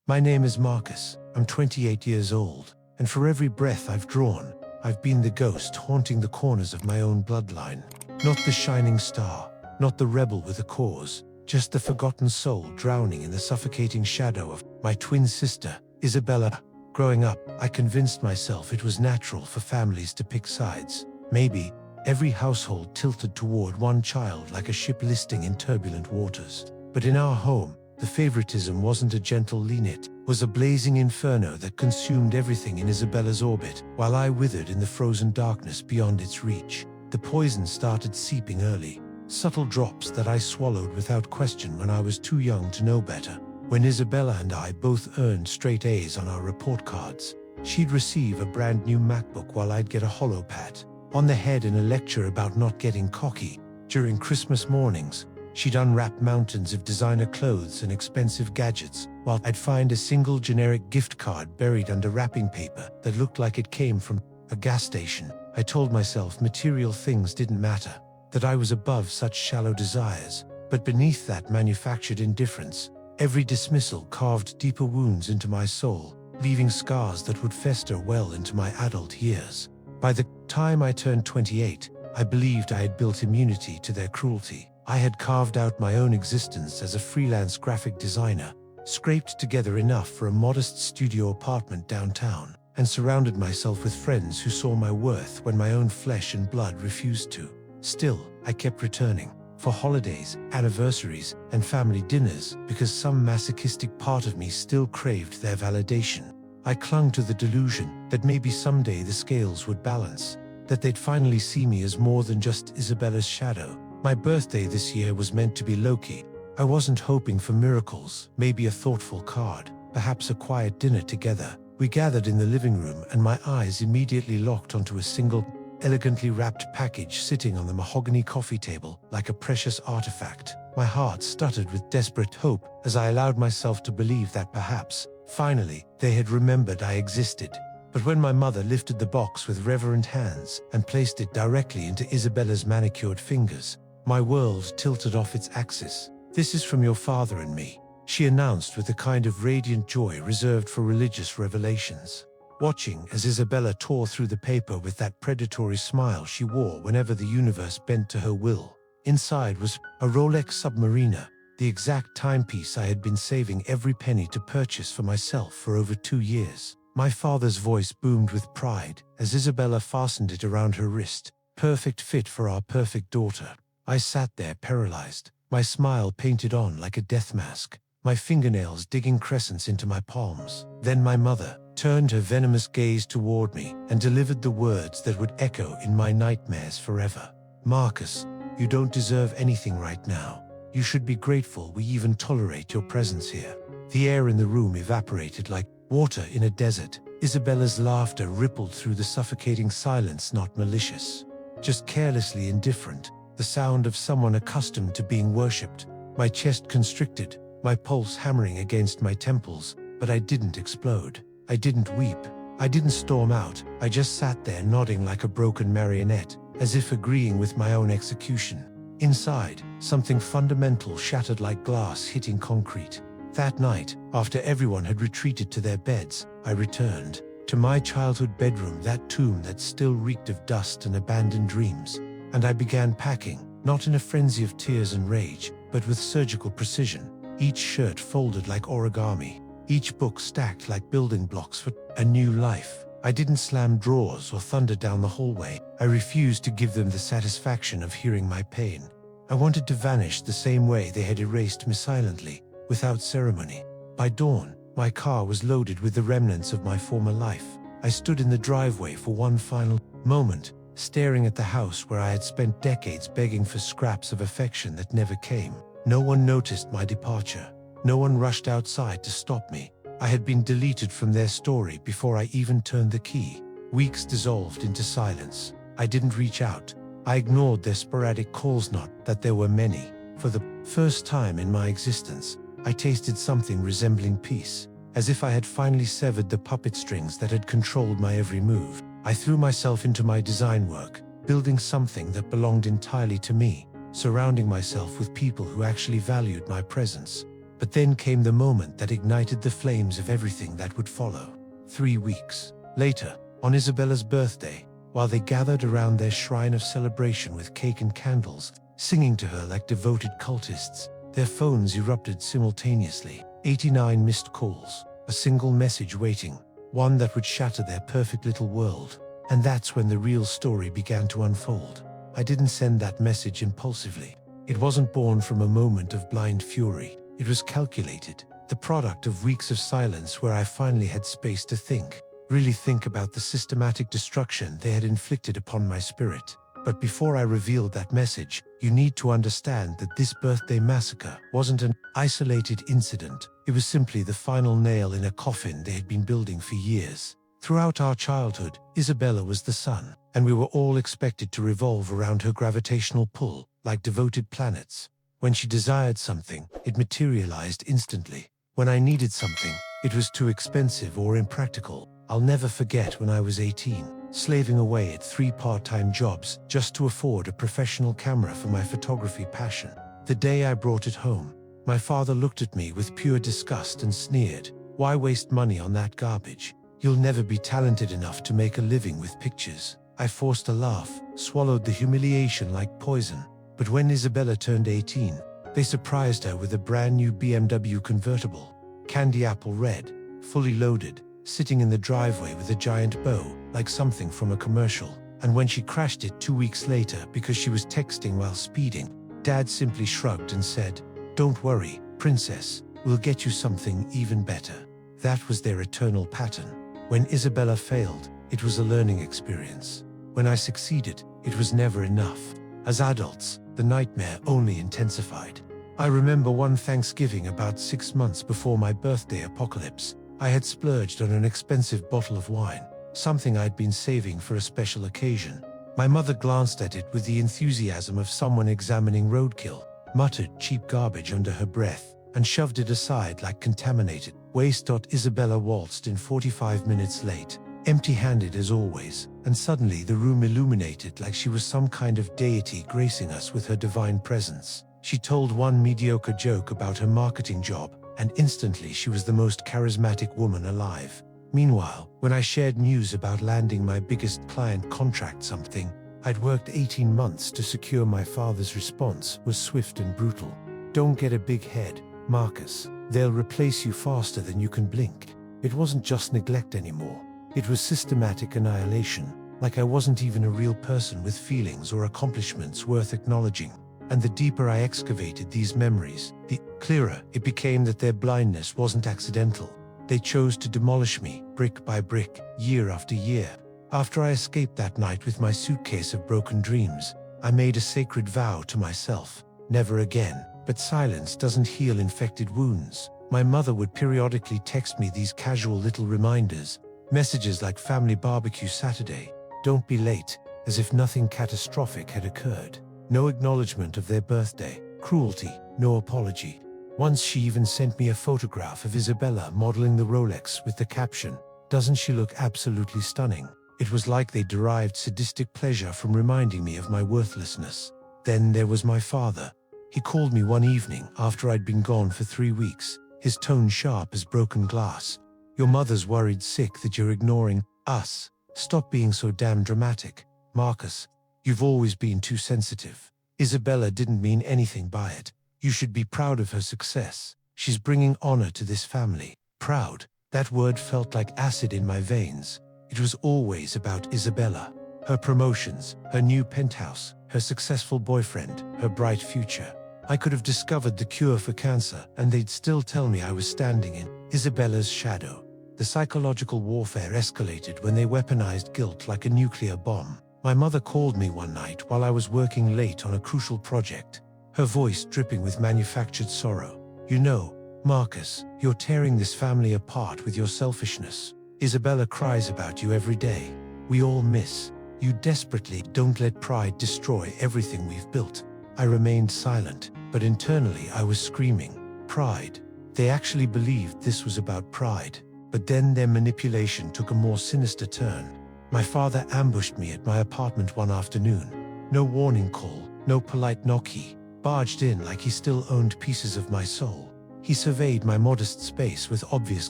My name is Marcus. I'm 28 years old, and for every breath I've drawn, I've been the ghost haunting the corners of my own bloodline. Not the shining star, not the rebel with a cause, just the forgotten soul drowning in the suffocating shadow of my twin sister, Isabella. Growing up, I convinced myself it was natural for families to pick sides. Maybe every household tilted toward one child like a ship listing in turbulent waters. But in our home, the favoritism wasn't a gentle lean, it was a blazing inferno that consumed everything in Isabella's orbit, while I withered in the frozen darkness beyond its reach. The poison started seeping early, subtle drops that I swallowed without question when I was too young to know better. When Isabella and I both earned straight A's on our report cards, she'd receive a brand new MacBook while I'd get a hollow pat on the head in a lecture about not getting cocky. During Christmas mornings, she'd unwrap mountains of designer clothes and expensive gadgets, while I'd find a single generic gift card buried under wrapping paper that looked like it came from a gas station. I told myself material things didn't matter, that I was above such shallow desires. But beneath that manufactured indifference, every dismissal carved deeper wounds into my soul, leaving scars that would fester well into my adult years. By the time I turned 28, I believed I had built immunity to their cruelty. I had carved out my own existence as a freelance graphic designer, scraped together enough for a modest studio apartment downtown, and surrounded myself with friends who saw my worth when my own flesh and blood refused to. Still, I kept returning, for holidays, anniversaries, and family dinners, because some masochistic part of me still craved their validation. I clung to the delusion that maybe someday the scales would balance, that they'd finally see me as more than just Isabella's shadow. My birthday this year was meant to be low-key. I wasn't hoping for miracles, maybe a thoughtful card, perhaps a quiet dinner together. We gathered in the living room and my eyes immediately locked onto a single, elegantly wrapped package sitting on the mahogany coffee table like a precious artifact. My heart stuttered with desperate hope as I allowed myself to believe that perhaps, finally, they had remembered I existed. But when my mother lifted the box with reverent hands and placed it directly into Isabella's manicured fingers, my world tilted off its axis. "This is from your father and me," she announced with the kind of radiant joy reserved for religious revelations. Watching as Isabella tore through the paper with that predatory smile she wore whenever the universe bent to her will. Inside was a Rolex Submariner, the exact timepiece I had been saving every penny to purchase for myself for over 2 years. My father's voice boomed with pride as Isabella fastened it around her wrist. Perfect fit for our perfect daughter. I sat there paralyzed, my smile painted on like a death mask, my fingernails digging crescents into my palms. Then my mother turned her venomous gaze toward me and delivered the words that would echo in my nightmares forever. "Marcus, you don't deserve anything right now. You should be grateful we even tolerate your presence here." The air in the room evaporated like water in a desert. Isabella's laughter rippled through the suffocating silence, not malicious, just carelessly indifferent, the sound of someone accustomed to being worshipped. My chest constricted, my pulse hammering against my temples, but I didn't explode. I didn't weep. I didn't storm out. I just sat there nodding like a broken marionette, as if agreeing with my own execution. Inside, something fundamental shattered like glass hitting concrete. That night, after everyone had retreated to their beds, I returned to my childhood bedroom, that tomb that still reeked of dust and abandoned dreams. And I began packing, not in a frenzy of tears and rage, but with surgical precision. Each shirt folded like origami, each book stacked like building blocks for a new life. I didn't slam drawers or thunder down the hallway. I refused to give them the satisfaction of hearing my pain. I wanted to vanish the same way they had erased me, silently, without ceremony. By dawn, my car was loaded with the remnants of my former life. I stood in the driveway for one final moment, staring at the house where I had spent decades begging for scraps of affection that never came. No one noticed my departure. No one rushed outside to stop me. I had been deleted from their story before I even turned the key. Weeks dissolved into silence. I didn't reach out. I ignored their sporadic calls, not that there were many. For the first time in my existence, I tasted something resembling peace, as if I had finally severed the puppet strings that had controlled my every move. I threw myself into my design work, building something that belonged entirely to me, surrounding myself with people who actually valued my presence. But then came the moment that ignited the flames of everything that would follow. 3 weeks later, on Isabella's birthday, while they gathered around their shrine of celebration with cake and candles, singing to her like devoted cultists, their phones erupted simultaneously. 89 missed calls, a single message waiting, one that would shatter their perfect little world. And that's when the real story began to unfold. I didn't send that message impulsively. It wasn't born from a moment of blind fury. It was calculated, the product of weeks of silence where I finally had space to think, really think about the systematic destruction they had inflicted upon my spirit. But before I revealed that message, you need to understand that this birthday massacre wasn't an isolated incident. It was simply the final nail in a coffin they had been building for years. Throughout our childhood, Isabella was the sun, and we were all expected to revolve around her gravitational pull, like devoted planets. When she desired something, it materialized instantly. When I needed something, it was too expensive or impractical. I'll never forget when I was 18, slaving away at 3 part-time jobs just to afford a professional camera for my photography passion. The day I brought it home, my father looked at me with pure disgust and sneered, "Why waste money on that garbage? You'll never be talented enough to make a living with pictures." I forced a laugh, swallowed the humiliation like poison. But when Isabella turned 18, they surprised her with a brand new BMW convertible, candy apple red, fully loaded, sitting in the driveway with a giant bow, like something from a commercial. And when she crashed it 2 weeks later because she was texting while speeding, Dad simply shrugged and said, "Don't worry, princess, we'll get you something even better." That was their eternal pattern. When Isabella failed, it was a learning experience. When I succeeded, it was never enough. As adults, the nightmare only intensified. I remember one Thanksgiving about 6 months before my birthday apocalypse. I had splurged on an expensive bottle of wine, something I'd been saving for a special occasion. My mother glanced at it with the enthusiasm of someone examining roadkill, muttered cheap garbage under her breath, and shoved it aside like contaminated waste. Isabella waltzed in 45 minutes late, empty-handed as always, and suddenly the room illuminated like she was some kind of deity gracing us with her divine presence. She told one mediocre joke about her marketing job, and instantly she was the most charismatic woman alive. Meanwhile, when I shared news about landing my biggest client contract, something I'd worked 18 months to secure, my father's response was swift and brutal. "Don't get a big head, Marcus. They'll replace you faster than you can blink." It wasn't just neglect anymore. It was systematic annihilation, like I wasn't even a real person with feelings or accomplishments worth acknowledging. And the deeper I excavated these memories, the clearer it became that their blindness wasn't accidental. They chose to demolish me, brick by brick, year after year. After I escaped that night with my suitcase of broken dreams, I made a sacred vow to myself: never again. But silence doesn't heal infected wounds. My mother would periodically text me these casual little reminders, messages like "Family barbecue Saturday, don't be late," as if nothing catastrophic had occurred. No acknowledgement of their birthday, cruelty, no apology. Once she even sent me a photograph of Isabella modeling the Rolex with the caption, "Doesn't she look absolutely stunning?" It was like they derived sadistic pleasure from reminding me of my worthlessness. Then there was my father. He called me one evening after I'd been gone for 3 weeks, his tone sharp as broken glass. "Your mother's worried sick that you're ignoring us. Stop being so damn dramatic, Marcus. You've always been too sensitive. Isabella didn't mean anything by it. You should be proud of her success. She's bringing honor to this family." Proud. That word felt like acid in my veins. It was always about Isabella. Her promotions, her new penthouse, her successful boyfriend, her bright future. I could have discovered the cure for cancer, and they'd still tell me I was standing in Isabella's shadow. The psychological warfare escalated when they weaponized guilt like a nuclear bomb. My mother called me one night while I was working late on a crucial project, her voice dripping with manufactured sorrow. "You know, Marcus, you're tearing this family apart with your selfishness. Isabella cries about you every day. We all miss you desperately. Don't let pride destroy everything we've built." I remained silent, but internally I was screaming, "Pride." They actually believed this was about pride. But then their manipulation took a more sinister turn. My father ambushed me at my apartment one afternoon. No warning call, no polite knock, he barged in like he still owned pieces of my soul. He surveyed my modest space with obvious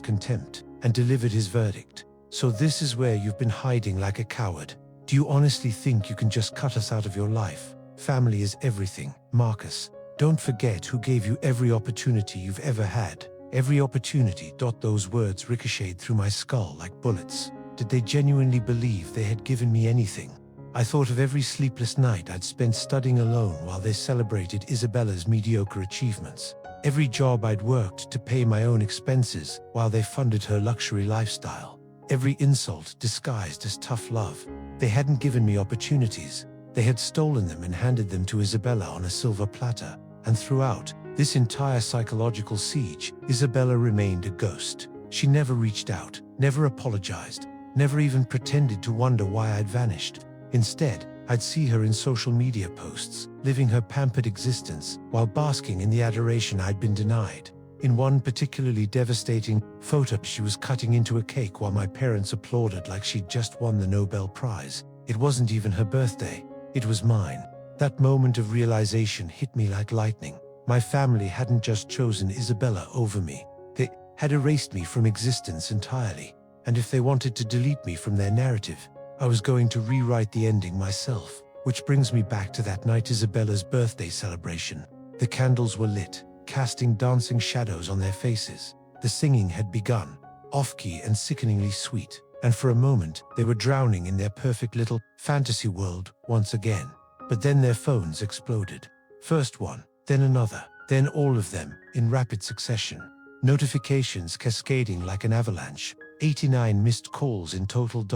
contempt and delivered his verdict. "So this is where you've been hiding like a coward. Do you honestly think you can just cut us out of your life? Family is everything, Marcus. Don't forget who gave you every opportunity you've ever had. Every opportunity." Those words ricocheted through my skull like bullets. Did they genuinely believe they had given me anything? I thought of every sleepless night I'd spent studying alone while they celebrated Isabella's mediocre achievements. Every job I'd worked to pay my own expenses while they funded her luxury lifestyle. Every insult disguised as tough love. They hadn't given me opportunities. They had stolen them and handed them to Isabella on a silver platter. And throughout this entire psychological siege, Isabella remained a ghost. She never reached out, never apologized, never even pretended to wonder why I'd vanished. Instead, I'd see her in social media posts, living her pampered existence while basking in the adoration I'd been denied. In one particularly devastating photo, she was cutting into a cake while my parents applauded like she'd just won the Nobel Prize. It wasn't even her birthday. It was mine. That moment of realization hit me like lightning. My family hadn't just chosen Isabella over me. They had erased me from existence entirely. And if they wanted to delete me from their narrative, I was going to rewrite the ending myself. Which brings me back to that night, Isabella's birthday celebration. The candles were lit, casting dancing shadows on their faces. The singing had begun, off-key and sickeningly sweet. And for a moment, they were drowning in their perfect little fantasy world once again. But then their phones exploded. First one, then another, then all of them, in rapid succession. Notifications cascading like an avalanche. 89 missed calls in total.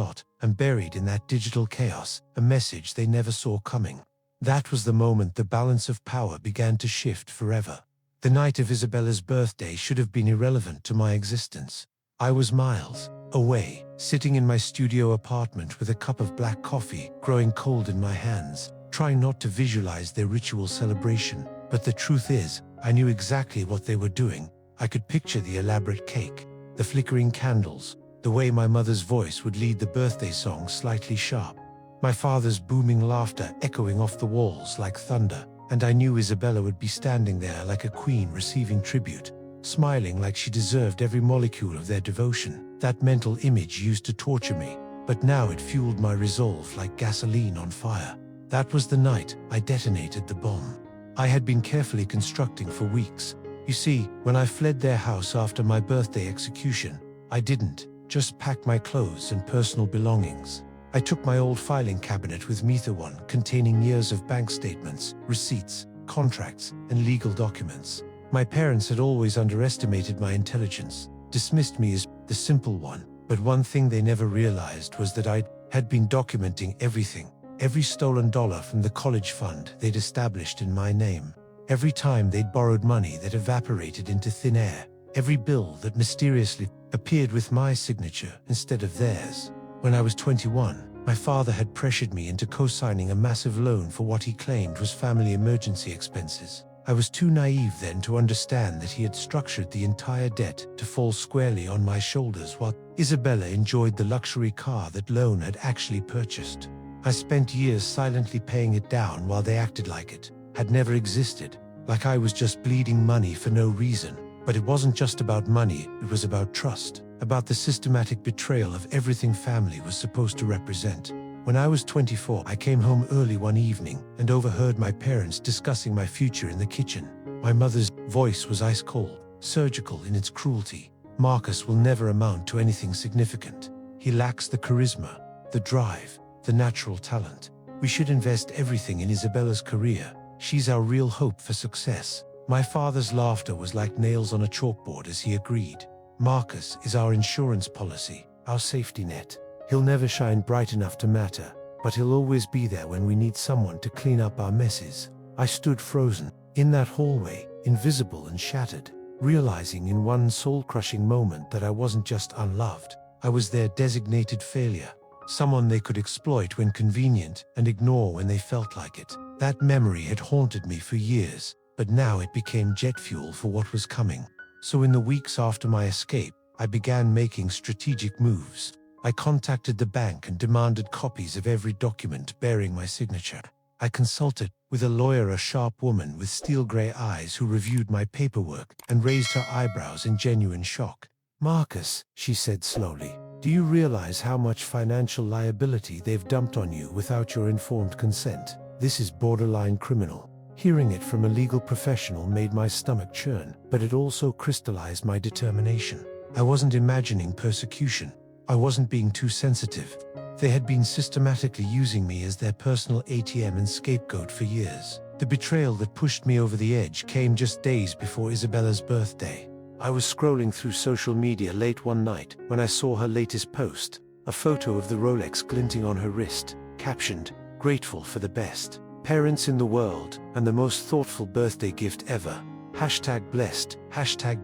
And buried in that digital chaos, a message they never saw coming. That was the moment the balance of power began to shift forever. The night of Isabella's birthday should have been irrelevant to my existence. I was miles away, sitting in my studio apartment with a cup of black coffee growing cold in my hands, trying not to visualize their ritual celebration. But the truth is, I knew exactly what they were doing. I could picture the elaborate cake, the flickering candles, the way my mother's voice would lead the birthday song slightly sharp, my father's booming laughter echoing off the walls like thunder, and I knew Isabella would be standing there like a queen receiving tribute, smiling like she deserved every molecule of their devotion. That mental image used to torture me, but now it fueled my resolve like gasoline on fire. That was the night I detonated the bomb. I had been carefully constructing for weeks. You see, when I fled their house after my birthday execution, I didn't just pack my clothes and personal belongings. I took my old filing cabinet with me, the one containing years of bank statements, receipts, contracts, and legal documents. My parents had always underestimated my intelligence, dismissed me as the simple one, but one thing they never realized was that I had been documenting everything, every stolen dollar from the college fund they'd established in my name, every time they'd borrowed money that evaporated into thin air, every bill that mysteriously appeared with my signature instead of theirs. When I was 21, my father had pressured me into co-signing a massive loan for what he claimed was family emergency expenses. I was too naive then to understand that he had structured the entire debt to fall squarely on my shoulders while Isabella enjoyed the luxury car that loan had actually purchased. I spent years silently paying it down while they acted like it had never existed, like I was just bleeding money for no reason. But it wasn't just about money, it was about trust, about the systematic betrayal of everything family was supposed to represent. When I was 24, I came home early one evening and overheard my parents discussing my future in the kitchen. My mother's voice was ice cold, surgical in its cruelty. "Marcus will never amount to anything significant. He lacks the charisma, the drive, the natural talent. We should invest everything in Isabella's career. She's our real hope for success." My father's laughter was like nails on a chalkboard as he agreed. "Marcus is our insurance policy, our safety net. He'll never shine bright enough to matter, but he'll always be there when we need someone to clean up our messes." I stood frozen in that hallway, invisible and shattered, realizing in one soul-crushing moment that I wasn't just unloved, I was their designated failure, someone they could exploit when convenient and ignore when they felt like it. That memory had haunted me for years, but now it became jet fuel for what was coming. So in the weeks after my escape, I began making strategic moves. I contacted the bank and demanded copies of every document bearing my signature. I consulted with a lawyer, a sharp woman with steel-gray eyes who reviewed my paperwork and raised her eyebrows in genuine shock. "Marcus," she said slowly, "do you realize how much financial liability they've dumped on you without your informed consent? This is borderline criminal." Hearing it from a legal professional made my stomach churn, but it also crystallized my determination. I wasn't imagining persecution. I wasn't being too sensitive. They had been systematically using me as their personal ATM and scapegoat for years. The betrayal that pushed me over the edge came just days before Isabella's birthday. I was scrolling through social media late one night when I saw her latest post, a photo of the Rolex glinting on her wrist, captioned, "Grateful for the best parents in the world and the most thoughtful birthday gift ever. #blessed,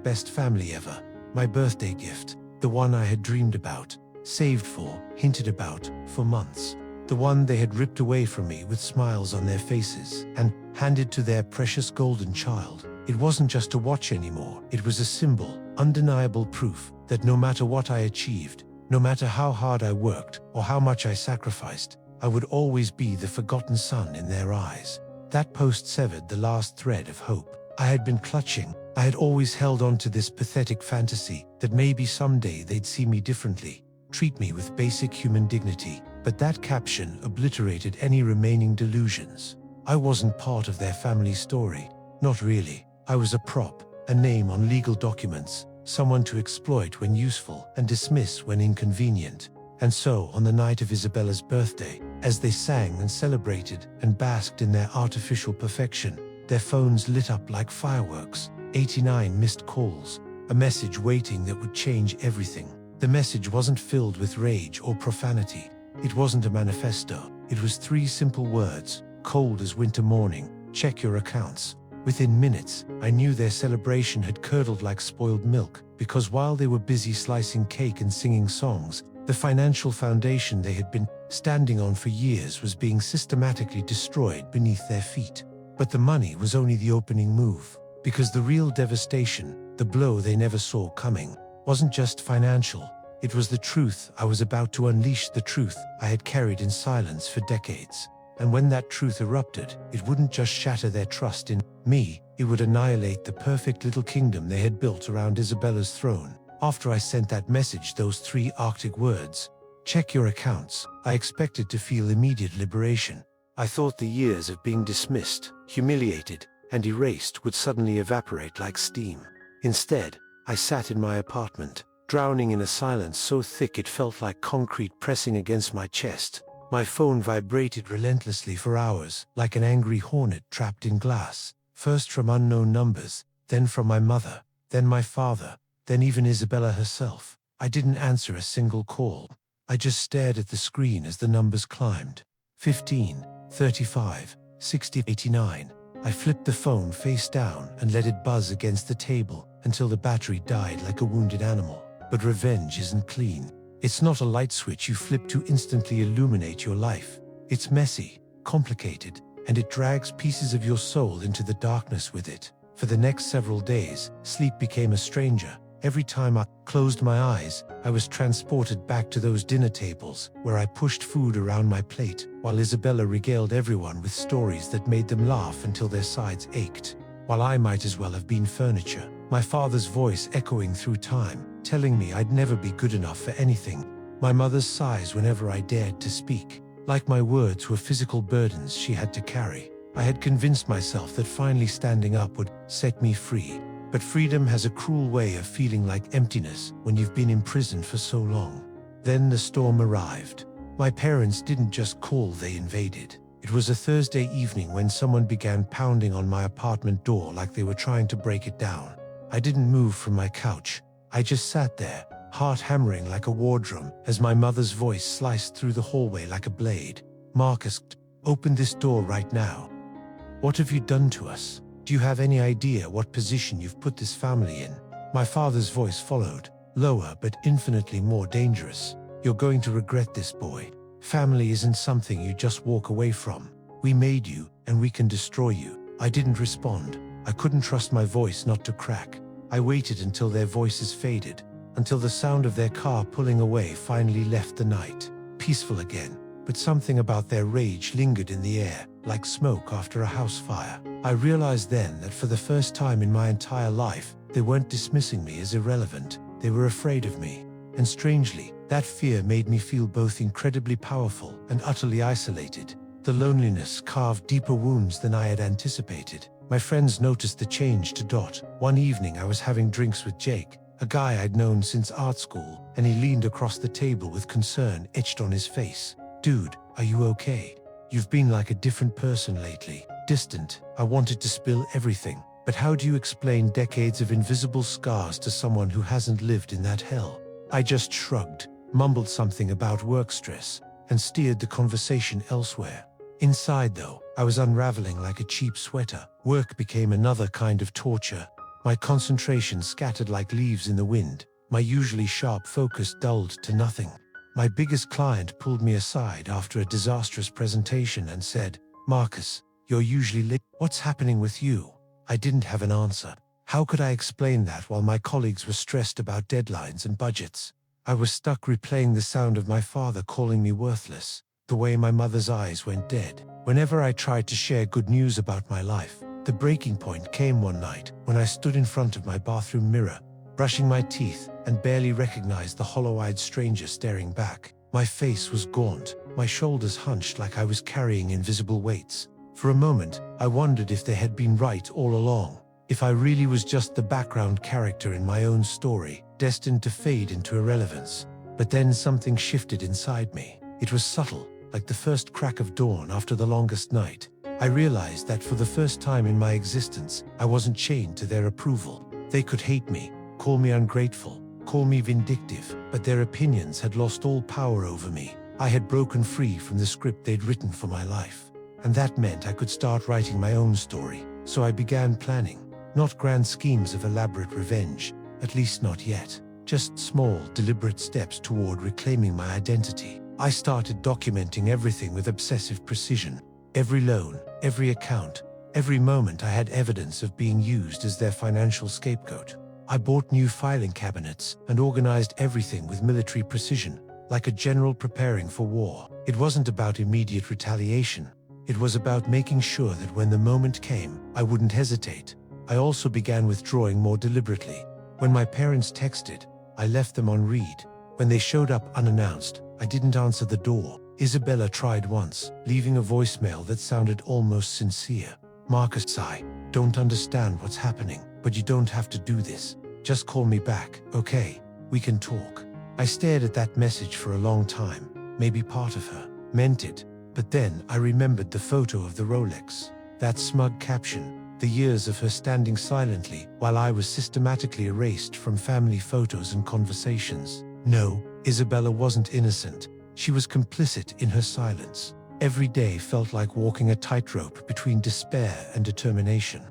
#best family ever." My birthday gift, the one I had dreamed about, saved for, hinted about, for months. The one they had ripped away from me with smiles on their faces and handed to their precious golden child. It wasn't just a watch anymore. It was a symbol, undeniable proof that no matter what I achieved, no matter how hard I worked or how much I sacrificed, I would always be the forgotten son in their eyes. That post severed the last thread of hope I had been clutching. I had always held on to this pathetic fantasy that maybe someday they'd see me differently, treat me with basic human dignity. But that caption obliterated any remaining delusions. I wasn't part of their family story. Not really. I was a prop, a name on legal documents, someone to exploit when useful and dismiss when inconvenient. And so, on the night of Isabella's birthday, as they sang and celebrated and basked in their artificial perfection, their phones lit up like fireworks. 89 missed calls, a message waiting that would change everything. The message wasn't filled with rage or profanity. It wasn't a manifesto. It was 3 simple words: cold as winter morning, check your accounts. Within minutes, I knew their celebration had curdled like spoiled milk, because while they were busy slicing cake and singing songs, the financial foundation they had been standing on for years was being systematically destroyed beneath their feet. But the money was only the opening move, because the real devastation, the blow they never saw coming, wasn't just financial. It was the truth. I was about to unleash the truth I had carried in silence for decades. And when that truth erupted, it wouldn't just shatter their trust in me, it would annihilate the perfect little kingdom they had built around Isabella's throne. After I sent that message, those 3 Arctic words, check your accounts, I expected to feel immediate liberation. I thought the years of being dismissed, humiliated, and erased would suddenly evaporate like steam. Instead, I sat in my apartment, drowning in a silence so thick it felt like concrete pressing against my chest. My phone vibrated relentlessly for hours, like an angry hornet trapped in glass, first from unknown numbers, then from my mother, then my father, then even Isabella herself. I didn't answer a single call. I just stared at the screen as the numbers climbed. 15, 35, 60, 89. I flipped the phone face down and let it buzz against the table until the battery died like a wounded animal. But revenge isn't clean. It's not a light switch you flip to instantly illuminate your life. It's messy, complicated, and it drags pieces of your soul into the darkness with it. For the next several days, sleep became a stranger. Every time I closed my eyes, I was transported back to those dinner tables where I pushed food around my plate, while Isabella regaled everyone with stories that made them laugh until their sides ached, while I might as well have been furniture. My father's voice echoing through time, telling me I'd never be good enough for anything. My mother's sighs whenever I dared to speak, like my words were physical burdens she had to carry. I had convinced myself that finally standing up would set me free. But freedom has a cruel way of feeling like emptiness when you've been imprisoned for so long. Then the storm arrived. My parents didn't just call, they invaded. It was a Thursday evening when someone began pounding on my apartment door like they were trying to break it down. I didn't move from my couch. I just sat there, heart hammering like a war drum, as my mother's voice sliced through the hallway like a blade. "Marcus, open this door right now. What have you done to us? Do you have any idea what position you've put this family in?" My father's voice followed, lower but infinitely more dangerous. "You're going to regret this, boy. Family isn't something you just walk away from. We made you, and we can destroy you." I didn't respond. I couldn't trust my voice not to crack. I waited until their voices faded, until the sound of their car pulling away finally left the night. Peaceful again, but something about their rage lingered in the air. like smoke after a house fire. I realized then that for the first time in my entire life, they weren't dismissing me as irrelevant, they were afraid of me. And strangely, that fear made me feel both incredibly powerful and utterly isolated. The loneliness carved deeper wounds than I had anticipated. My friends noticed the change to Dot. One evening I was having drinks with Jake, a guy I'd known since art school, and he leaned across the table with concern etched on his face. "Dude, are you okay? You've been like a different person lately." Distant, I wanted to spill everything. But how do you explain decades of invisible scars to someone who hasn't lived in that hell? I just shrugged, mumbled something about work stress, and steered the conversation elsewhere. Inside, though, I was unraveling like a cheap sweater. Work became another kind of torture. My concentration scattered like leaves in the wind. My usually sharp focus dulled to nothing. My biggest client pulled me aside after a disastrous presentation and said, "Marcus, you're usually lit. What's happening with you?" I didn't have an answer. How could I explain that while my colleagues were stressed about deadlines and budgets? I was stuck replaying the sound of my father calling me worthless, the way my mother's eyes went dead. Whenever I tried to share good news about my life, the breaking point came one night when I stood in front of my bathroom mirror, brushing my teeth, and barely recognized the hollow-eyed stranger staring back. My face was gaunt, my shoulders hunched like I was carrying invisible weights. For a moment, I wondered if they had been right all along, if I really was just the background character in my own story, destined to fade into irrelevance. But then something shifted inside me. It was subtle, like the first crack of dawn after the longest night. I realized that for the first time in my existence, I wasn't chained to their approval. They could hate me, call me ungrateful, call me vindictive, but their opinions had lost all power over me. I had broken free from the script they'd written for my life. And that meant I could start writing my own story. So I began planning. Not grand schemes of elaborate revenge, at least not yet. Just small, deliberate steps toward reclaiming my identity. I started documenting everything with obsessive precision. Every loan, every account, every moment I had evidence of being used as their financial scapegoat. I bought new filing cabinets and organized everything with military precision, like a general preparing for war. It wasn't about immediate retaliation. It was about making sure that when the moment came, I wouldn't hesitate. I also began withdrawing more deliberately. When my parents texted, I left them on read. When they showed up unannounced, I didn't answer the door. Isabella tried once, leaving a voicemail that sounded almost sincere. "Marcus, I don't understand what's happening, but you don't have to do this. Just call me back, okay? We can talk." I stared at that message for a long time. Maybe part of her meant it. But then I remembered the photo of the Rolex. That smug caption. The years of her standing silently while I was systematically erased from family photos and conversations. No, Isabella wasn't innocent. She was complicit in her silence. Every day felt like walking a tightrope between despair and determination.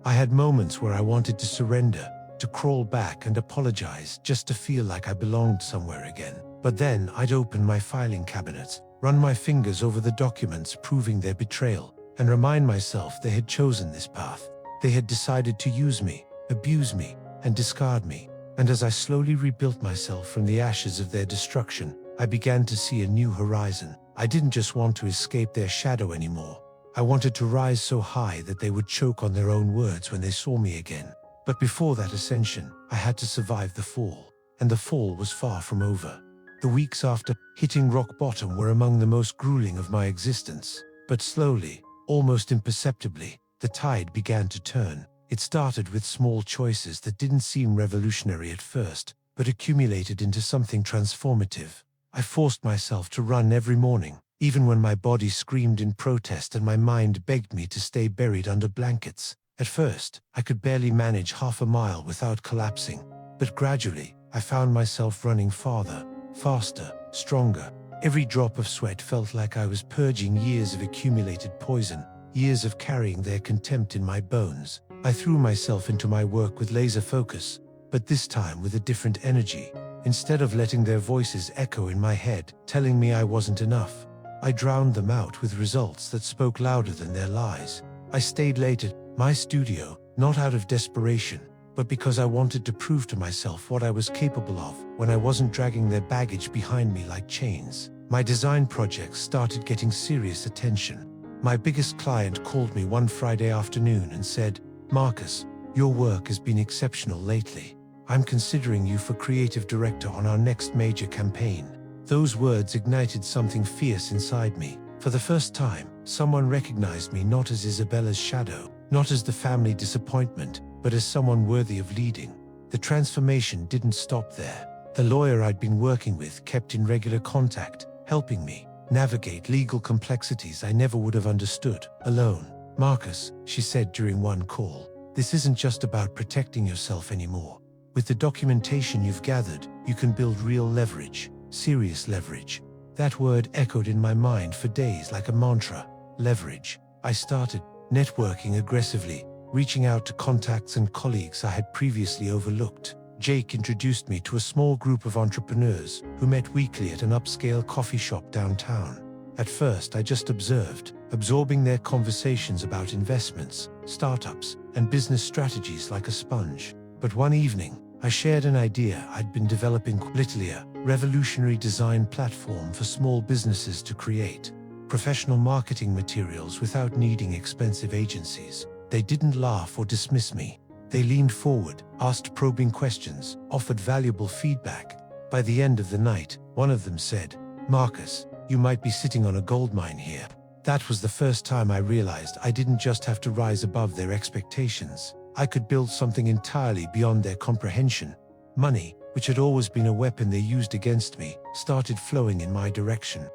I had moments where I wanted to surrender, to crawl back and apologize just to feel like I belonged somewhere again. But then I'd open my filing cabinets, run my fingers over the documents proving their betrayal, and remind myself they had chosen this path. They had decided to use me, abuse me, and discard me. And as I slowly rebuilt myself from the ashes of their destruction, I began to see a new horizon. I didn't just want to escape their shadow anymore. I wanted to rise so high that they would choke on their own words when they saw me again. But before that ascension, I had to survive the fall. And the fall was far from over. The weeks after hitting rock bottom were among the most grueling of my existence. But slowly, almost imperceptibly, the tide began to turn. It started with small choices that didn't seem revolutionary at first, but accumulated into something transformative. I forced myself to run every morning, even when my body screamed in protest and my mind begged me to stay buried under blankets. At first, I could barely manage half a mile without collapsing. But gradually, I found myself running farther, faster, stronger. Every drop of sweat felt like I was purging years of accumulated poison, years of carrying their contempt in my bones. I threw myself into my work with laser focus, but this time with a different energy. Instead of letting their voices echo in my head, telling me I wasn't enough, I drowned them out with results that spoke louder than their lies. I stayed late at my studio, not out of desperation, but because I wanted to prove to myself what I was capable of when I wasn't dragging their baggage behind me like chains. My design projects started getting serious attention. My biggest client called me one Friday afternoon and said, "Marcus, your work has been exceptional lately. I'm considering you for creative director on our next major campaign." Those words ignited something fierce inside me. For the first time, someone recognized me not as Isabella's shadow, not as the family disappointment, but as someone worthy of leading. The transformation didn't stop there. The lawyer I'd been working with kept in regular contact, helping me navigate legal complexities I never would have understood alone. "Marcus," she said during one call, "this isn't just about protecting yourself anymore. With the documentation you've gathered, you can build real leverage, serious leverage." That word echoed in my mind for days like a mantra. Leverage. I started networking aggressively, reaching out to contacts and colleagues I had previously overlooked. Jake introduced me to a small group of entrepreneurs who met weekly at an upscale coffee shop downtown. At first, I just observed, absorbing their conversations about investments, startups, and business strategies like a sponge. But one evening, I shared an idea I'd been developing: Litlia, revolutionary design platform for small businesses to create professional marketing materials without needing expensive agencies. They didn't laugh or dismiss me. They leaned forward, asked probing questions, offered valuable feedback. By the end of the night, one of them said, "Marcus, you might be sitting on a goldmine here." That was the first time I realized I didn't just have to rise above their expectations. I could build something entirely beyond their comprehension. Money, which had always been a weapon they used against me, started flowing in my direction.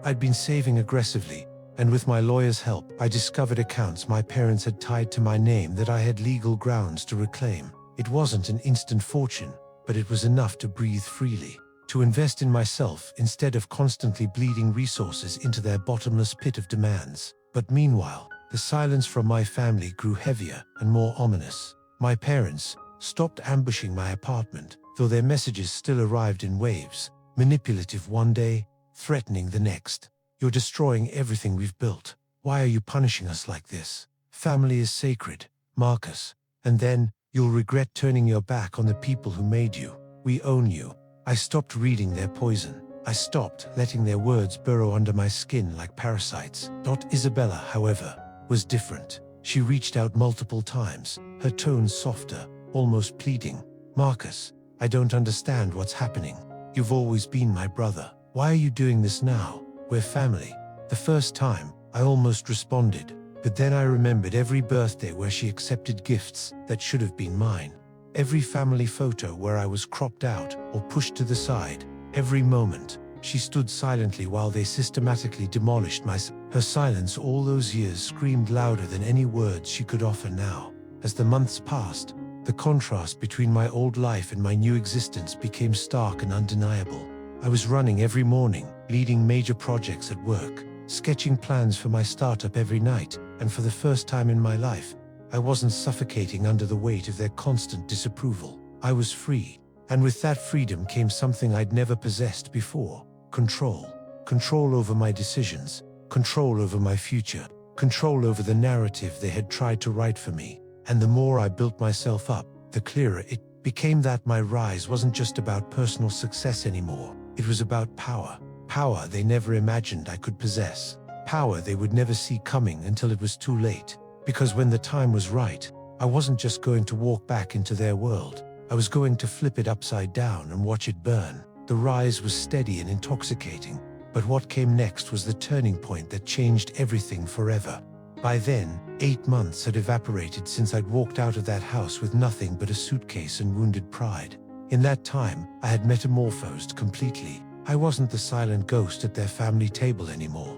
I'd been saving aggressively, and with my lawyer's help, I discovered accounts my parents had tied to my name that I had legal grounds to reclaim. It wasn't an instant fortune, but it was enough to breathe freely, to invest in myself instead of constantly bleeding resources into their bottomless pit of demands. But meanwhile, the silence from my family grew heavier and more ominous. My parents stopped ambushing my apartment, though their messages still arrived in waves, manipulative one day, threatening the next. "You're destroying everything we've built. Why are you punishing us like this? Family is sacred, Marcus. And then, you'll regret turning your back on the people who made you. We own you." I stopped reading their poison. I stopped letting their words burrow under my skin like parasites. Isabella, however, was different. She reached out multiple times, her tone softer, almost pleading. "Marcus, I don't understand what's happening. You've always been my brother. Why are you doing this now? We're family." The first time, I almost responded, but then I remembered every birthday where she accepted gifts that should have been mine. Every family photo where I was cropped out or pushed to the side. Every moment, she stood silently while they systematically demolished her silence all those years screamed louder than any words she could offer now. As the months passed, the contrast between my old life and my new existence became stark and undeniable. I was running every morning, leading major projects at work, sketching plans for my startup every night, and for the first time in my life, I wasn't suffocating under the weight of their constant disapproval. I was free, and with that freedom came something I'd never possessed before: control. Control over my decisions, control over my future, control over the narrative they had tried to write for me. And the more I built myself up, the clearer it became that my rise wasn't just about personal success anymore. It was about power. Power they never imagined I could possess. Power they would never see coming until it was too late. Because when the time was right, I wasn't just going to walk back into their world. I was going to flip it upside down and watch it burn. The rise was steady and intoxicating, but what came next was the turning point that changed everything forever. By then, 8 months had evaporated since I'd walked out of that house with nothing but a suitcase and wounded pride. In that time, I had metamorphosed completely. I wasn't the silent ghost at their family table anymore.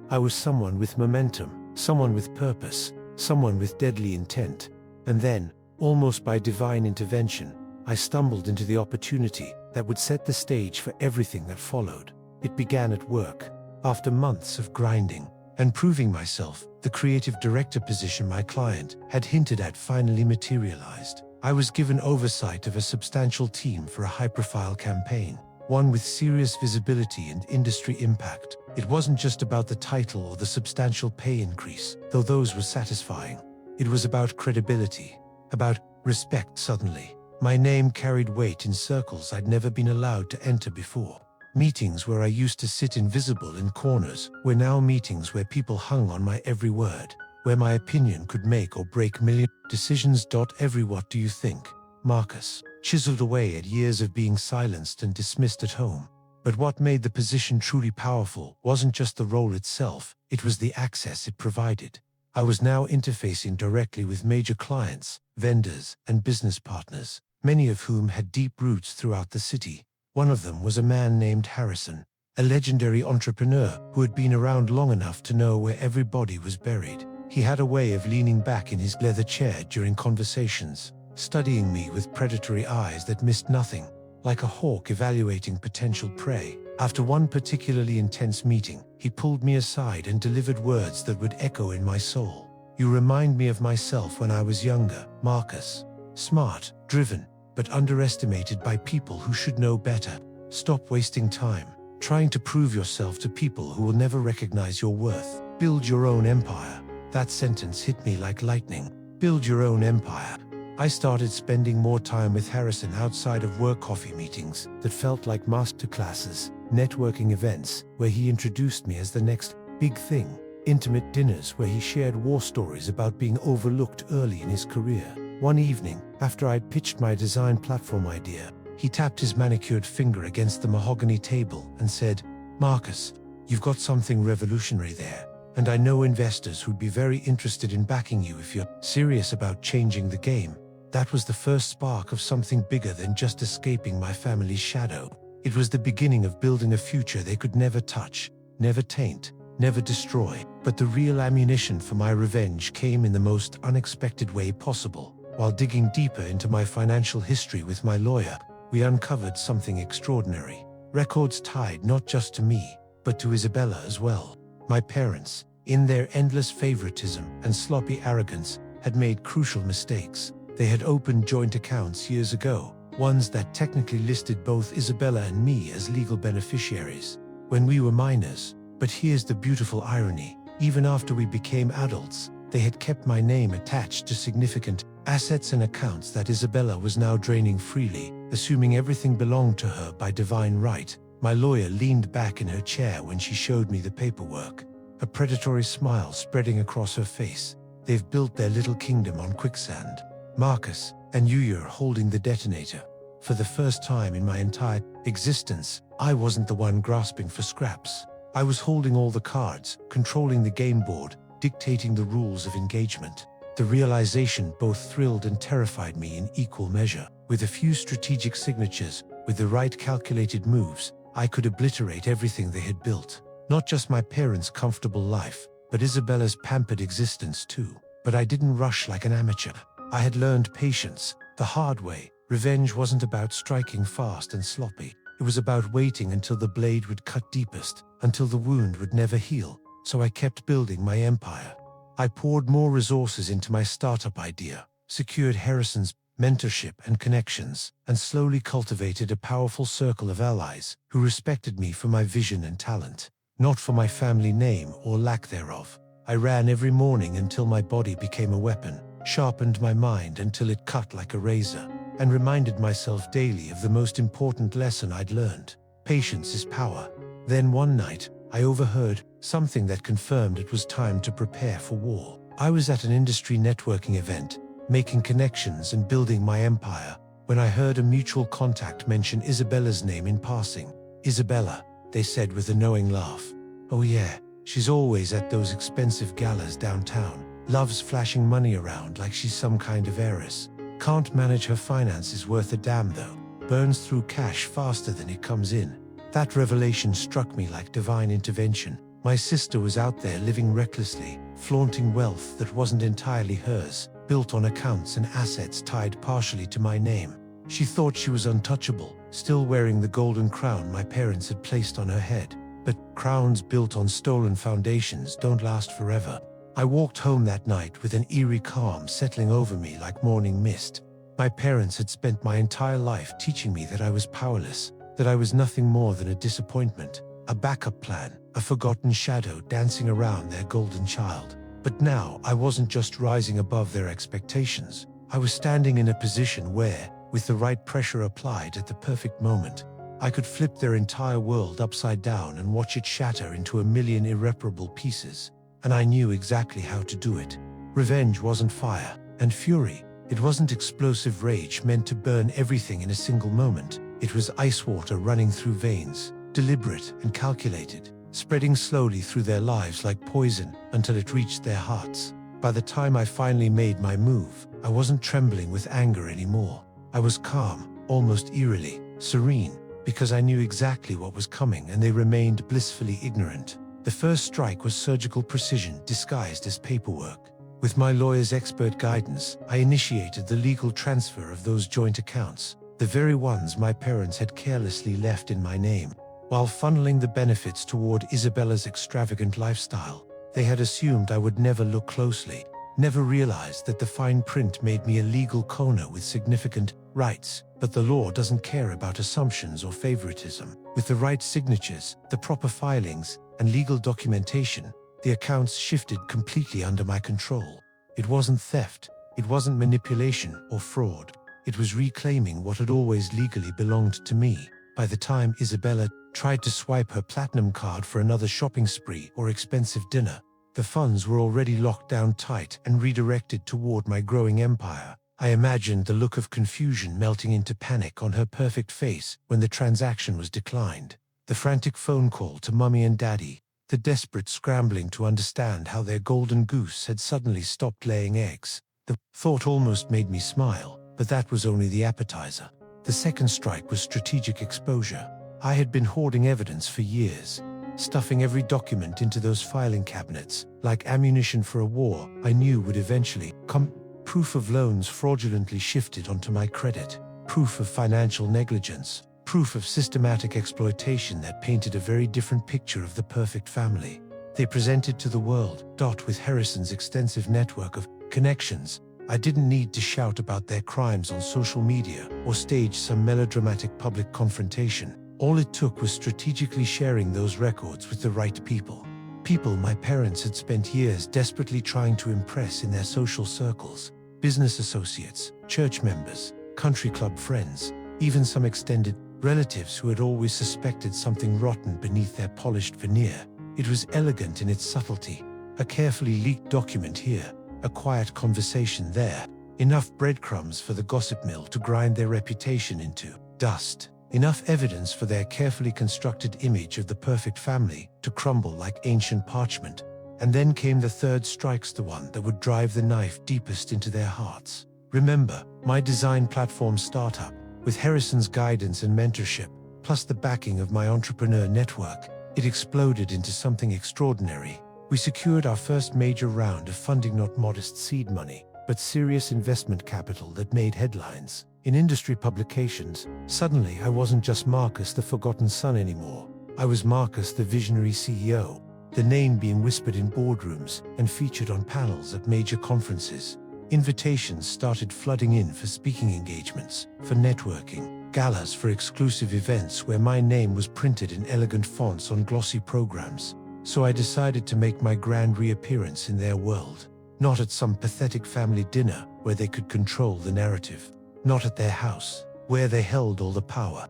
I was someone with momentum, someone with purpose, someone with deadly intent. And then, almost by divine intervention, I stumbled into the opportunity that would set the stage for everything that followed. It began at work. After months of grinding and proving myself, the creative director position my client had hinted at finally materialized. I was given oversight of a substantial team for a high-profile campaign, one with serious visibility and industry impact. It wasn't just about the title or the substantial pay increase, though those were satisfying. It was about credibility, about respect. Suddenly, my name carried weight in circles I'd never been allowed to enter before. Meetings where I used to sit invisible in corners were now meetings where people hung on my every word, where my opinion could make or break million decisions. Every "what do you think, Marcus?" chiseled away at years of being silenced and dismissed at home. But what made the position truly powerful wasn't just the role itself, it was the access it provided. I was now interfacing directly with major clients, vendors, and business partners, many of whom had deep roots throughout the city. One of them was a man named Harrison, a legendary entrepreneur who had been around long enough to know where everybody was buried. He had a way of leaning back in his leather chair during conversations, studying me with predatory eyes that missed nothing, like a hawk evaluating potential prey. After one particularly intense meeting, he pulled me aside and delivered words that would echo in my soul. "You remind me of myself when I was younger, Marcus. Smart, driven, but underestimated by people who should know better. Stop wasting time trying to prove yourself to people who will never recognize your worth. Build your own empire." That sentence hit me like lightning. Build your own empire. I started spending more time with Harrison outside of work coffee meetings that felt like masterclasses, networking events where he introduced me as the next big thing, intimate dinners where he shared war stories about being overlooked early in his career. One evening, after I'd pitched my design platform idea, he tapped his manicured finger against the mahogany table and said, "Marcus, you've got something revolutionary there, and I know investors who'd be very interested in backing you if you're serious about changing the game." That was the first spark of something bigger than just escaping my family's shadow. It was the beginning of building a future they could never touch, never taint, never destroy. But the real ammunition for my revenge came in the most unexpected way possible. While digging deeper into my financial history with my lawyer, we uncovered something extraordinary. Records tied not just to me, but to Isabella as well. My parents, in their endless favoritism and sloppy arrogance, had made crucial mistakes. They had opened joint accounts years ago, ones that technically listed both Isabella and me as legal beneficiaries, when we were minors. But here's the beautiful irony. Even after we became adults, they had kept my name attached to significant assets and accounts that Isabella was now draining freely, assuming everything belonged to her by divine right. My lawyer leaned back in her chair when she showed me the paperwork, a predatory smile spreading across her face. "They've built their little kingdom on quicksand, Marcus, and you're holding the detonator." For the first time in my entire existence, I wasn't the one grasping for scraps. I was holding all the cards, controlling the game board, dictating the rules of engagement. The realization both thrilled and terrified me in equal measure. With a few strategic signatures, with the right calculated moves, I could obliterate everything they had built. Not just my parents' comfortable life, but Isabella's pampered existence too. But I didn't rush like an amateur. I had learned patience, the hard way. Revenge wasn't about striking fast and sloppy. It was about waiting until the blade would cut deepest, until the wound would never heal. So I kept building my empire. I poured more resources into my startup idea, secured Harrison's mentorship and connections, and slowly cultivated a powerful circle of allies who respected me for my vision and talent, not for my family name or lack thereof. I ran every morning until my body became a weapon, sharpened my mind until it cut like a razor, and reminded myself daily of the most important lesson I'd learned. Patience is power. Then one night, I overheard something that confirmed it was time to prepare for war. I was at an industry networking event, making connections and building my empire, when I heard a mutual contact mention Isabella's name in passing. "Isabella," they said with a knowing laugh. "Oh yeah, she's always at those expensive galas downtown. Loves flashing money around like she's some kind of heiress. Can't manage her finances worth a damn though. Burns through cash faster than it comes in." That revelation struck me like divine intervention. My sister was out there living recklessly, flaunting wealth that wasn't entirely hers, built on accounts and assets tied partially to my name. She thought she was untouchable, still wearing the golden crown my parents had placed on her head. But crowns built on stolen foundations don't last forever. I walked home that night with an eerie calm settling over me like morning mist. My parents had spent my entire life teaching me that I was powerless, that I was nothing more than a disappointment, a backup plan, a forgotten shadow dancing around their golden child. But now I wasn't just rising above their expectations. I was standing in a position where, with the right pressure applied at the perfect moment, I could flip their entire world upside down and watch it shatter into a million irreparable pieces. And I knew exactly how to do it. Revenge wasn't fire and fury. It wasn't explosive rage meant to burn everything in a single moment. It was ice water running through veins, deliberate and calculated, spreading slowly through their lives like poison until it reached their hearts. By the time I finally made my move, I wasn't trembling with anger anymore. I was calm, almost eerily serene, because I knew exactly what was coming and they remained blissfully ignorant. The first strike was surgical precision disguised as paperwork. With my lawyer's expert guidance, I initiated the legal transfer of those joint accounts, the very ones my parents had carelessly left in my name. While funneling the benefits toward Isabella's extravagant lifestyle, they had assumed I would never look closely, never realized that the fine print made me a legal Kona with significant rights. But the law doesn't care about assumptions or favoritism. With the right signatures, the proper filings, and legal documentation, the accounts shifted completely under my control. It wasn't theft, it wasn't manipulation or fraud. It was reclaiming what had always legally belonged to me. By the time Isabella tried to swipe her platinum card for another shopping spree or expensive dinner, the funds were already locked down tight and redirected toward my growing empire. I imagined the look of confusion melting into panic on her perfect face when the transaction was declined. The frantic phone call to Mummy and Daddy, the desperate scrambling to understand how their golden goose had suddenly stopped laying eggs. The thought almost made me smile, but that was only the appetizer. The second strike was strategic exposure. I had been hoarding evidence for years, stuffing every document into those filing cabinets, like ammunition for a war I knew would eventually come. Proof of loans fraudulently shifted onto my credit, proof of financial negligence, proof of systematic exploitation that painted a very different picture of the perfect family. They presented to the world, with Harrison's extensive network of connections. I didn't need to shout about their crimes on social media or stage some melodramatic public confrontation. All it took was strategically sharing those records with the right people. People my parents had spent years desperately trying to impress in their social circles. Business associates, church members, country club friends, even some extended relatives who had always suspected something rotten beneath their polished veneer. It was elegant in its subtlety. A carefully leaked document here, a quiet conversation there, enough breadcrumbs for the gossip mill to grind their reputation into dust, enough evidence for their carefully constructed image of the perfect family to crumble like ancient parchment. And then came the third strikes, the one that would drive the knife deepest into their hearts. Remember, my design platform startup, with Harrison's guidance and mentorship, plus the backing of my entrepreneur network, it exploded into something extraordinary. We secured our first major round of funding, not modest seed money, but serious investment capital that made headlines in industry publications. Suddenly, I wasn't just Marcus the forgotten son anymore. I was Marcus the visionary CEO. The name being whispered in boardrooms and featured on panels at major conferences. Invitations started flooding in for speaking engagements, for networking, galas for exclusive events where my name was printed in elegant fonts on glossy programs. So I decided to make my grand reappearance in their world. Not at some pathetic family dinner where they could control the narrative. Not at their house, where they held all the power.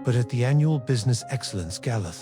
But at the annual Business Excellence Gala,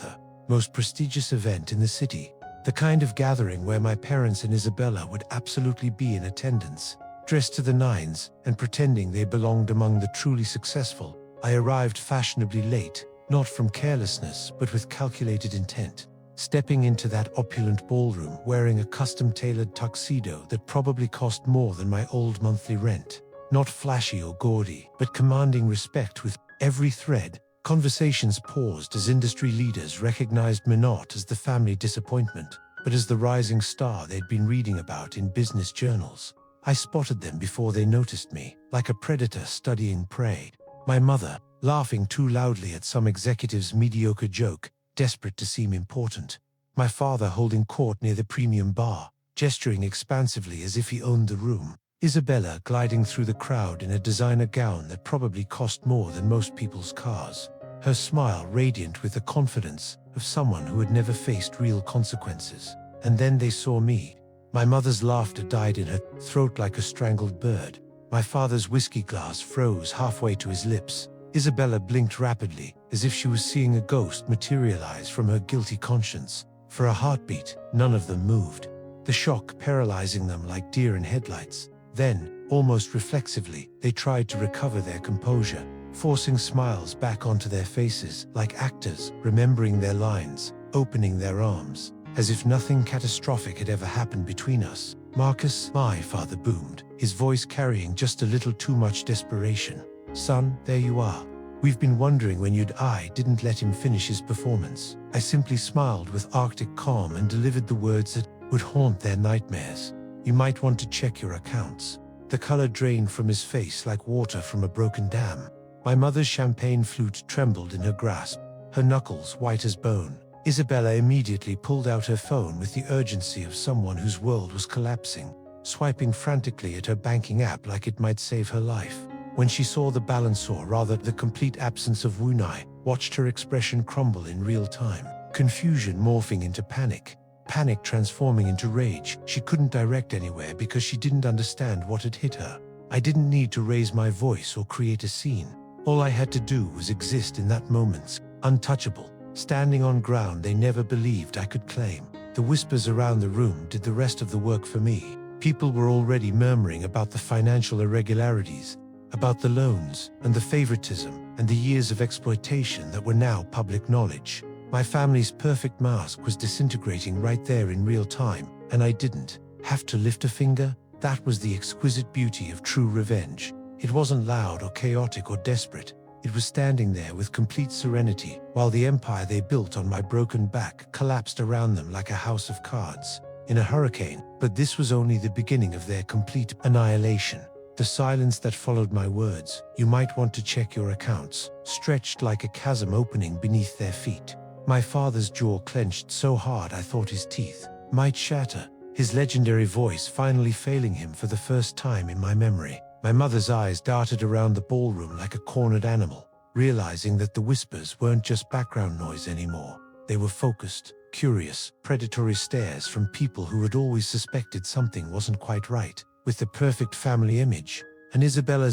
most prestigious event in the city, the kind of gathering where my parents and Isabella would absolutely be in attendance, dressed to the nines and pretending they belonged among the truly successful. I arrived fashionably late, not from carelessness but with calculated intent, stepping into that opulent ballroom wearing a custom-tailored tuxedo that probably cost more than my old monthly rent. Not flashy or gaudy, but commanding respect with every thread. Conversations paused as industry leaders recognized me not as the family disappointment, but as the rising star they'd been reading about in business journals. I spotted them before they noticed me, like a predator studying prey. My mother, laughing too loudly at some executive's mediocre joke, desperate to seem important. My father holding court near the premium bar, gesturing expansively as if he owned the room. Isabella gliding through the crowd in a designer gown that probably cost more than most people's cars. Her smile radiant with the confidence of someone who had never faced real consequences. And then they saw me. My mother's laughter died in her throat like a strangled bird. My father's whiskey glass froze halfway to his lips. Isabella blinked rapidly, as if she was seeing a ghost materialize from her guilty conscience. For a heartbeat, none of them moved, the shock paralyzing them like deer in headlights. Then, almost reflexively, they tried to recover their composure, forcing smiles back onto their faces like actors, remembering their lines, opening their arms, as if nothing catastrophic had ever happened between us. "Marcus," my father boomed, his voice carrying just a little too much desperation. "Son, there you are. We've been wondering when I didn't let him finish his performance." I simply smiled with Arctic calm and delivered the words that would haunt their nightmares. "You might want to check your accounts." The color drained from his face like water from a broken dam. My mother's champagne flute trembled in her grasp, her knuckles white as bone. Isabella immediately pulled out her phone with the urgency of someone whose world was collapsing, swiping frantically at her banking app like it might save her life. When she saw the balance, or rather the complete absence of Woon, I watched her expression crumble in real time. Confusion morphing into panic, panic transforming into rage. She couldn't direct anywhere because she didn't understand what had hit her. I didn't need to raise my voice or create a scene. All I had to do was exist in that moment, untouchable, standing on ground they never believed I could claim. The whispers around the room did the rest of the work for me. People were already murmuring about the financial irregularities, about the loans and the favoritism and the years of exploitation that were now public knowledge. My family's perfect mask was disintegrating right there in real time, and I didn't have to lift a finger. That was the exquisite beauty of true revenge. It wasn't loud or chaotic or desperate. It was standing there with complete serenity, while the empire they built on my broken back collapsed around them like a house of cards in a hurricane. But this was only the beginning of their complete annihilation. The silence that followed my words, "You might want to check your accounts," stretched like a chasm opening beneath their feet. My father's jaw clenched so hard I thought his teeth might shatter, his legendary voice finally failing him for the first time in my memory. My mother's eyes darted around the ballroom like a cornered animal, realizing that the whispers weren't just background noise anymore. They were focused, curious, predatory stares from people who had always suspected something wasn't quite right with the perfect family image. And Isabella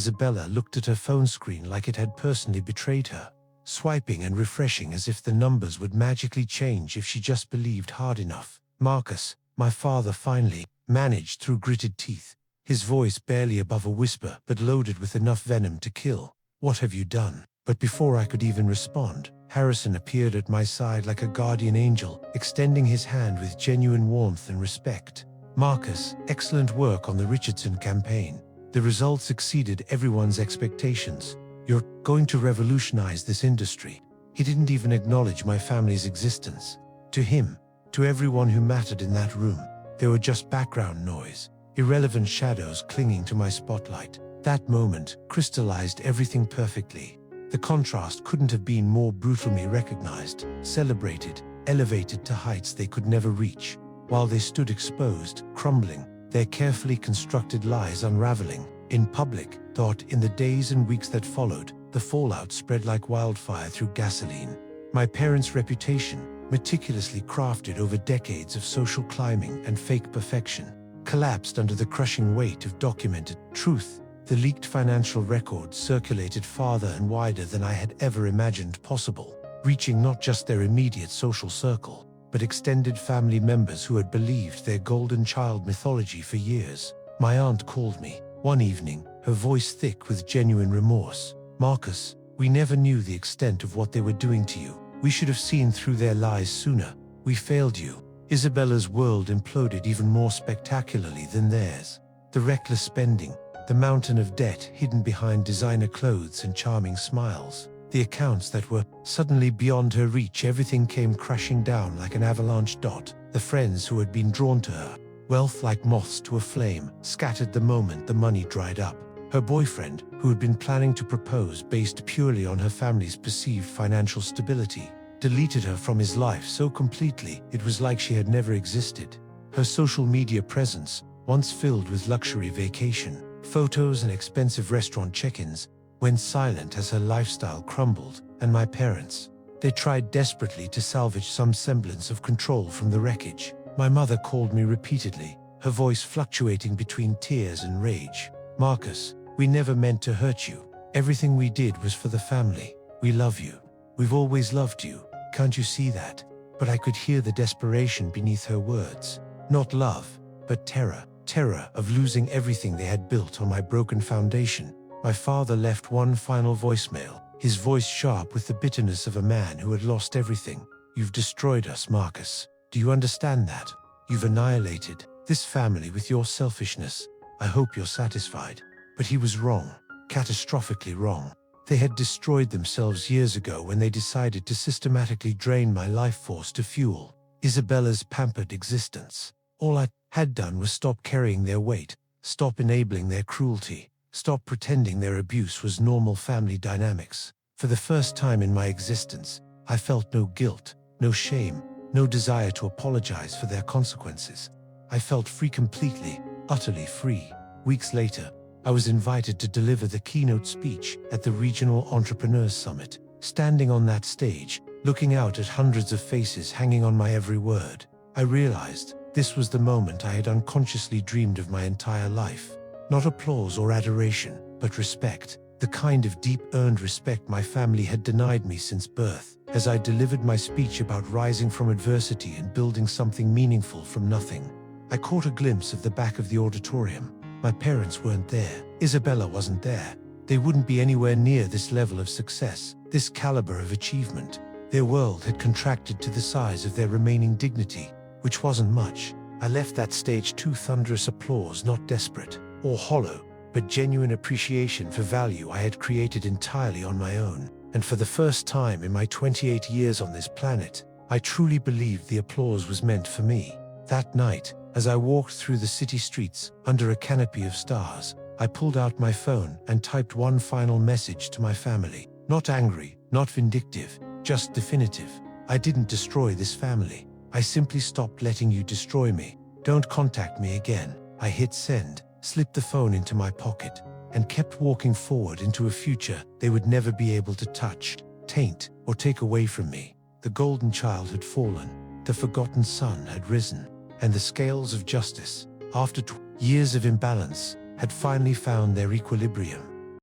looked at her phone screen like it had personally betrayed her, swiping and refreshing as if the numbers would magically change if she just believed hard enough. "Marcus," my father finally managed through gritted teeth, his voice barely above a whisper but loaded with enough venom to kill. "What have you done?" But before I could even respond, Harrison appeared at my side like a guardian angel, extending his hand with genuine warmth and respect. "Marcus, excellent work on the Richardson campaign. The results exceeded everyone's expectations. You're going to revolutionize this industry." He didn't even acknowledge my family's existence. To him, to everyone who mattered in that room, they were just background noise, irrelevant shadows clinging to my spotlight. That moment crystallized everything perfectly. The contrast couldn't have been more brutally recognized, celebrated, elevated to heights they could never reach, while they stood exposed, crumbling, their carefully constructed lies unraveling. In public, thought in the days and weeks that followed, the fallout spread like wildfire through gasoline. My parents' reputation, meticulously crafted over decades of social climbing and fake perfection, collapsed under the crushing weight of documented truth. The leaked financial records circulated farther and wider than I had ever imagined possible, reaching not just their immediate social circle, but extended family members who had believed their golden child mythology for years. My aunt called me one evening, her voice thick with genuine remorse. "Marcus, we never knew the extent of what they were doing to you. We should have seen through their lies sooner. We failed you." Isabella's world imploded even more spectacularly than theirs. The reckless spending, the mountain of debt hidden behind designer clothes and charming smiles, the accounts that were suddenly beyond her reach, everything came crashing down like an avalanche. The friends who had been drawn to her, wealth like moths to a flame, scattered the moment the money dried up. Her boyfriend, who had been planning to propose based purely on her family's perceived financial stability, deleted her from his life so completely it was like she had never existed. Her social media presence, once filled with luxury vacation photos and expensive restaurant check-ins, went silent as her lifestyle crumbled. And my parents, they tried desperately to salvage some semblance of control from the wreckage. My mother called me repeatedly, her voice fluctuating between tears and rage. "Marcus, we never meant to hurt you. Everything we did was for the family. We love you." We've always loved you. Can't you see that?" But I could hear the desperation beneath her words. Not love, but terror. Terror of losing everything they had built on my broken foundation. My father left one final voicemail, his voice sharp with the bitterness of a man who had lost everything. "You've destroyed us, Marcus. Do you understand that? You've annihilated this family with your selfishness. I hope you're satisfied." But he was wrong. Catastrophically wrong. They had destroyed themselves years ago when they decided to systematically drain my life force to fuel Isabella's pampered existence. All I had done was stop carrying their weight, stop enabling their cruelty, stop pretending their abuse was normal family dynamics. For the first time in my existence, I felt no guilt, no shame, no desire to apologize for their consequences. I felt free, completely, utterly free. Weeks later, I was invited to deliver the keynote speech at the Regional Entrepreneurs Summit. Standing on that stage, looking out at hundreds of faces hanging on my every word, I realized this was the moment I had unconsciously dreamed of my entire life. Not applause or adoration, but respect. The kind of deep-earned respect my family had denied me since birth. As I delivered my speech about rising from adversity and building something meaningful from nothing, I caught a glimpse of the back of the auditorium. My parents weren't there. Isabella wasn't there. They wouldn't be anywhere near this level of success, this caliber of achievement. Their world had contracted to the size of their remaining dignity, which wasn't much. I left that stage to thunderous applause, not desperate or hollow, but genuine appreciation for value I had created entirely on my own. And for the first time in my 28 years on this planet, I truly believed the applause was meant for me. That night, as I walked through the city streets under a canopy of stars, I pulled out my phone and typed one final message to my family. Not angry, not vindictive, just definitive. I didn't destroy this family. I simply stopped letting you destroy me. Don't contact me again. I hit send, slipped the phone into my pocket, and kept walking forward into a future they would never be able to touch, taint, or take away from me. The golden child had fallen. The forgotten sun had risen. And the scales of justice, after years of imbalance, had finally found their equilibrium.